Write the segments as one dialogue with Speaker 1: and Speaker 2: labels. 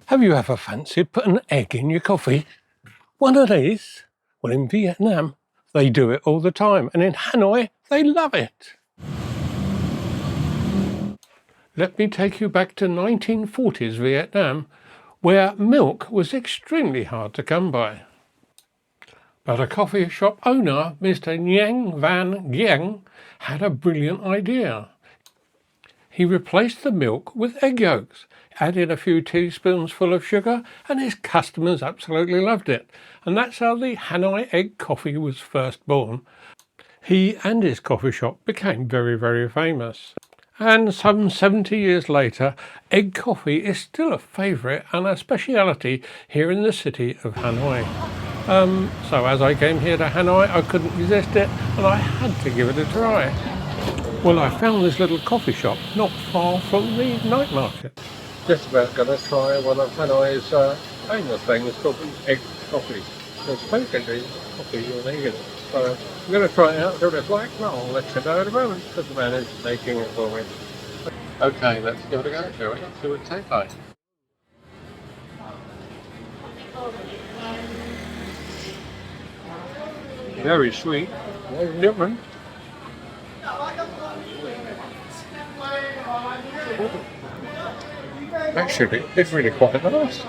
Speaker 1: Have you ever fancied putting an egg in your coffee? One of these? Well, in Vietnam, they do it all the time, and in Hanoi, they love it. Let me take you back to 1940s Vietnam, where milk was extremely hard to come by. But a coffee shop owner, Mr. Nguyen Van Giang, had a brilliant idea. He replaced the milk with egg yolks, added a few teaspoons full of sugar, and his customers absolutely loved it. And that's how the Hanoi egg coffee was first born. He and his coffee shop became very, very famous. And some 70 years later, egg coffee is still a favourite and a speciality here in the city of Hanoi. So as I came here to Hanoi, I couldn't resist it, and I had to give it a try. Well, I found this little coffee shop not far from the night market. Just about going to try one of Hanoi's famous things called egg coffee. There's basically coffee with egg in it. So I'm going to try it out, see what it's like, and I'll let you know in a moment, because the man is making it for me. Okay, let's give it a go, shall we? See what it tastes like. Very sweet, very different. Actually, it's really quite nice.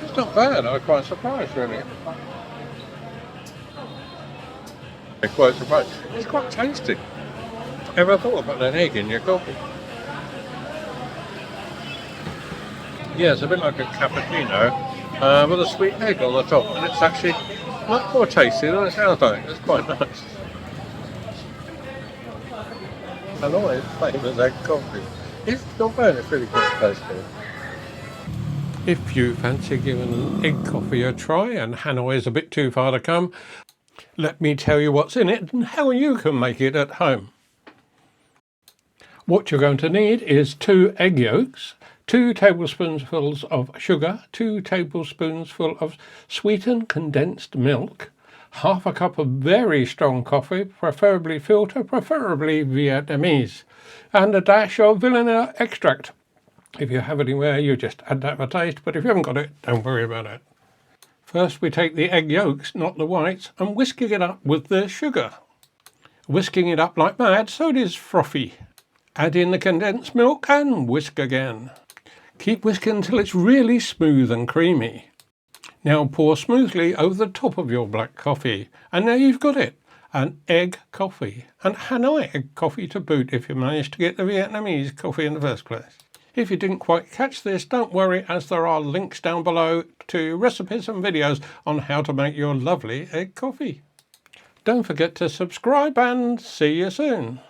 Speaker 1: It's not bad, I'm quite surprised really. I'm quite surprised. It's quite tasty. Ever thought of putting an egg in your coffee? Yeah, it's a bit like a cappuccino with a sweet egg on the top, and it's actually much more tasty than it sounds like. It's quite nice. Hanoi is famous egg coffee. It's not bad, it's really quite tasty. If you fancy giving an egg coffee a try and Hanoi is a bit too far to come, let me tell you what's in it and how you can make it at home. What you're going to need is 2 egg yolks, 2 tablespoonfuls of sugar, 2 tablespoonfuls of sweetened condensed milk, half a cup of very strong coffee, preferably filter, preferably Vietnamese, and a dash of vanilla extract. If you have anywhere, you just add that for taste, but if you haven't got it, don't worry about it. First we take the egg yolks, not the whites, and whisking it up with the sugar. Whisking it up like mad so it is frothy. Add in the condensed milk and whisk again. Keep whisking until it's really smooth and creamy. Now pour smoothly over the top of your black coffee, and there you've got it, an egg coffee, and Hanoi egg coffee to boot if you managed to get the Vietnamese coffee in the first place. If you didn't quite catch this, don't worry, as there are links down below to recipes and videos on how to make your lovely egg coffee. Don't forget to subscribe and see you soon.